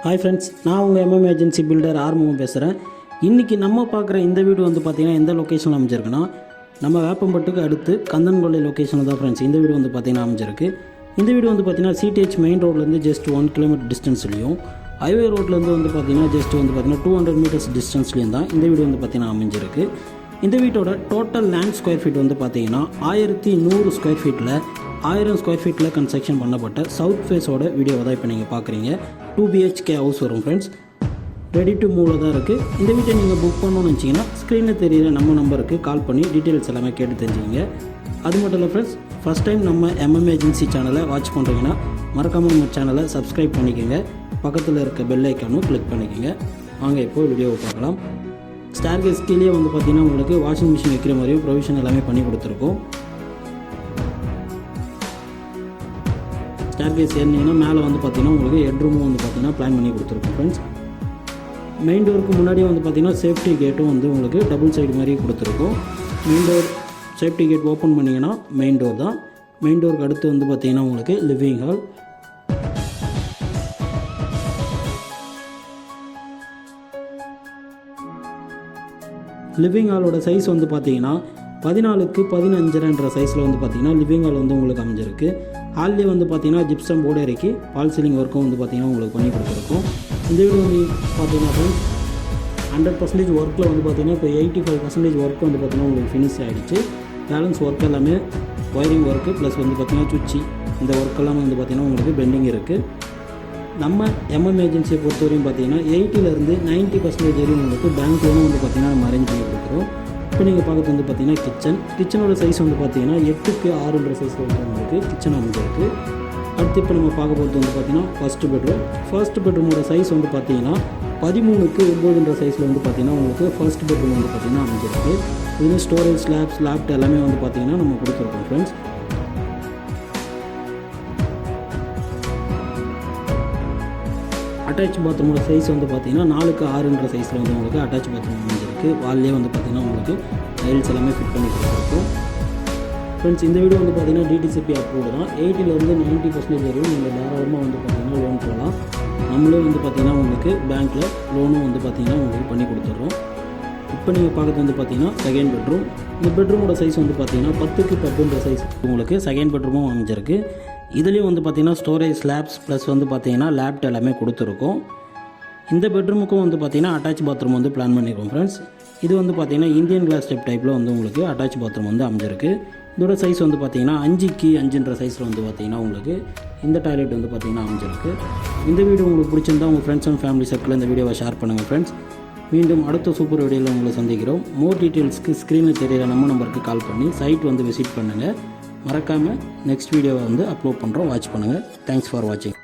Hi friends, நான் உங்கள் MM agency filter Arumugam பேசுகிறேன். இன்றைக்கி நம்ம பார்க்குற இந்த வீடு வந்து பார்த்திங்கன்னா எந்த லொக்கேஷனில் அமைஞ்சிருக்குன்னா, நம்ம வேப்பம்பட்டுக்கு அடுத்து கந்தன்கொள்ளை லொக்கேஷனில் தான் ஃப்ரெண்ட்ஸ் இந்த வீடு வந்து பார்த்திங்கன்னா அமைஞ்சிருக்கு. இந்த வீடு வந்து பார்த்திங்கன்னா சிடிஹெச் மெயின் ரோட்லேருந்து ஜஸ்ட் 1 கிலோமீட்டர் டிஸ்டன்ஸ்லையும், ஹைவே ரோட்லேருந்து வந்து பார்த்திங்கன்னா ஜஸ்ட் வந்து பார்த்திங்கன்னா 200 மீட்டர்ஸ் டிஸ்டன்ஸ்லையும் தான் இந்த வீடு வந்து பார்த்திங்கன்னா அமைஞ்சிருக்கு. இந்த வீட்டோட டோட்டல் லேண்ட் ஸ்கொயர் ஃபீட் வந்து பார்த்திங்கன்னா 1100 ஸ்கொயர் ஃபீட்டில் 1000 ஸ்கொயர் ஃபீட்டில் கன்ஸ்ட்ரக்ஷன் பண்ணப்பட்ட சவுத் ஃபேஸோட வீடியோவை தான் இப்போ நீங்கள் பார்க்குறீங்க. 2 BHK ஹவுஸ் வரும் ஃப்ரெண்ட்ஸ். ரெடி டு மூவில் தான் இருக்குது. இந்த வீட்டை நீங்கள் புக் பண்ணணும்னு வச்சிங்கன்னா ஸ்க்ரீனில் தெரியிற நம்ம நம்பருக்கு கால் பண்ணி டீட்டெயில்ஸ் எல்லாமே கேட்டு தெரிஞ்சுக்கிங்க. அது மட்டும் இல்லை ஃப்ரெண்ட்ஸ், ஃபஸ்ட் டைம் நம்ம எம்எம் ஏஜென்சி சேனலை வாட்ச் பண்ணுறீங்கன்னா மறக்காமல் நம்ம சேனலை சப்ஸ்கிரைப் பண்ணிக்கோங்க. பக்கத்தில் இருக்க பெல் ஐக்கானும் கிளிக் பண்ணிக்கோங்க. வாங்க இப்போ வீடியோவை பார்க்கலாம். ஸ்டேர்கேஸ் கீழே வந்து பார்த்திங்கன்னா உங்களுக்கு வாஷிங் மிஷின் வைக்கிற மாதிரியும் ப்ரொவிஷன் எல்லாமே பண்ணி கொடுத்துருக்கோம். ஸ்டேர்கேஸ் ஏறினீங்கன்னா மேலே வந்து பார்த்திங்கன்னா உங்களுக்கு ஹெட்ரூமும் வந்து பார்த்திங்கன்னா பிளான் பண்ணி கொடுத்துருக்கோம் ஃப்ரெண்ட்ஸ். மெயின் டோருக்கு முன்னாடியே வந்து பார்த்திங்கன்னா சேஃப்டி கேட்டும் வந்து உங்களுக்கு டபுள் சைடு மாதிரி கொடுத்துருக்கோம். Main door safety gate open பண்ணிங்கன்னா மெயின் டோர் தான். மெயின் டோருக்கு அடுத்து வந்து பார்த்திங்கன்னா உங்களுக்கு லிவிங் ஹால். லிவிங் ஹாலோட சைஸ் வந்து பார்த்திங்கன்னா 14க்கு 15.5 சைஸில் வந்து பார்த்திங்கன்னா லிவிங் ஹால் வந்து உங்களுக்கு அமைஞ்சிருக்கு. ஹால்லேயே வந்து பார்த்திங்கன்னா ஜிப்சம் போர்டு இறக்கி பால் சீலிங் ஒர்க்கும் வந்து பார்த்திங்கன்னா உங்களுக்கு பண்ணி கொடுத்துருக்கோம். இந்த வீடு வந்து பார்த்திங்கன்னா 100% ஒர்க்கில் வந்து பார்த்திங்கன்னா இப்போ 85% ஒர்க் வந்து பார்த்திங்கன்னா உங்களுக்கு ஃபினிஷ் ஆகிடுச்சு. பேலன்ஸ் ஒர்க் எல்லாமே ஒயரிங் ஒர்க்கு ப்ளஸ் வந்து பார்த்திங்கன்னா சுவிட்சி இந்த ஒர்க் எல்லாமே வந்து பார்த்திங்கன்னா உங்களுக்கு பெண்டிங் இருக்குது. நம்ம எம்எம் ஏஜென்சியை பொறுத்தவரையும் பார்த்திங்கன்னா 80லேருந்து 90% வரையும் உங்களுக்கு பேங்க் லோனும் வந்து பார்த்திங்கன்னா நம்ம அரேஞ்ச் பண்ணி கொடுக்குறோம். இப்போ நீங்கள் பார்க்குறது வந்து பார்த்திங்கன்னா கிச்சனோட சைஸ் வந்து பார்த்திங்கன்னா 8க்கு 6 சைஸில் வந்து உங்களுக்கு கிச்சன் அமைஞ்சிருக்கு. அடுத்து இப்போ நம்ம பார்க்க போகிறது வந்து பார்த்திங்கன்னா ஃபர்ஸ்ட் பெட்ரூமோட சைஸ் வந்து பார்த்திங்கன்னா 13க்கு 9 சைஸில் வந்து பார்த்திங்கன்னா உங்களுக்கு ஃபர்ஸ்ட் பெட்ரூம் வந்து பார்த்திங்கன்னா அமைஞ்சிருக்கு. இது ஸ்டோரேஜ் ஸ்லாப்ஸ் லேப்ட் எல்லாமே வந்து பார்த்திங்கன்னா நம்ம கொடுத்துருக்கோம் ஃப்ரெண்ட்ஸ். அட்டாச் பாத்ரூமோட சைஸ் வந்து பார்த்திங்கன்னா 4க்கு 6 சைஸில் வந்து உங்களுக்கு அட்டாச் பாத்ரூம் அமைஞ்சிருக்கு. வால்லே வந்து பார்த்திங்கன்னா உங்களுக்கு டைல்ஸ் எல்லாமே ஃபிட் பண்ணி கொடுத்துருக்கோம் ஃப்ரெண்ட்ஸ். இந்த வீடியோ வந்து பார்த்திங்கன்னா டிடிசிபி அப்ரூவ்டு தான். 80லேருந்து 90% வரையும் நீங்கள் தாராளமாக வந்து பார்த்திங்கன்னா லோன் போகலாம். நம்மளே வந்து பார்த்திங்கன்னா உங்களுக்கு பேங்க்கில் லோனும் வந்து பார்த்திங்கன்னா உங்களுக்கு பண்ணி கொடுத்துட்றோம். இப்போ நீங்கள் பார்க்குறது வந்து பார்த்திங்கன்னா செகண்ட் பெட்ரூம். இந்த பெட்ரூமோட சைஸ் வந்து பார்த்திங்கன்னா 10க்கு 10 சைஸ் உங்களுக்கு செகண்ட் பெட்ரூமும் அமைஞ்சிருக்கு. இதுலேயும் வந்து பார்த்திங்கன்னா ஸ்டோரேஜ் ஸ்லாப்ஸ் ப்ளஸ் வந்து பார்த்திங்கன்னா லேப்ட் எல்லாமே கொடுத்துருக்கோம். இந்த பெட்ரூமுக்கும் வந்து பார்த்திங்கன்னா அட்டாச் பாத்ரூம் வந்து பிளான் பண்ணியிருக்கோம் ஃப்ரெண்ட்ஸ். இது வந்து பார்த்திங்கன்னா இந்தியன் கிளாஸ் ஸ்டெப் டைப்பில் வந்து உங்களுக்கு அட்டாச் பாத்ரூம் வந்து அமைஞ்சிருக்கு. இதோட சைஸ் வந்து பார்த்திங்கன்னா 5க்கு 5 சைஸில் வந்து பார்த்திங்கன்னா உங்களுக்கு இந்த டாய்லெட் வந்து பார்த்திங்கன்னா அமைஞ்சிருக்கு. இந்த வீடியோ உங்களுக்கு பிடிச்சிருந்தா உங்கள் ஃப்ரெண்ட்ஸ் அண்ட் ஃபேமிலி சர்க்கிளில் இந்த வீடியோவை ஷேர் பண்ணுங்கள் ஃப்ரெண்ட்ஸ். மீண்டும் அடுத்த சூப்பர் வீடியோவில் உங்களை சந்திக்கிறோம். மோர் டீட்டெயில்ஸ்க்கு ஸ்க்ரீனில் தெரியிற நம்ம நம்பருக்கு கால் பண்ணி சைட் வந்து விசிட் பண்ணுங்கள். மறக்காமல் நெக்ஸ்ட் வீடியோவை வந்து அப்லோட் பண்ணுறோம். வாட்ச் பண்ணுங்கள். தேங்க்ஸ் ஃபார் வாட்சிங்.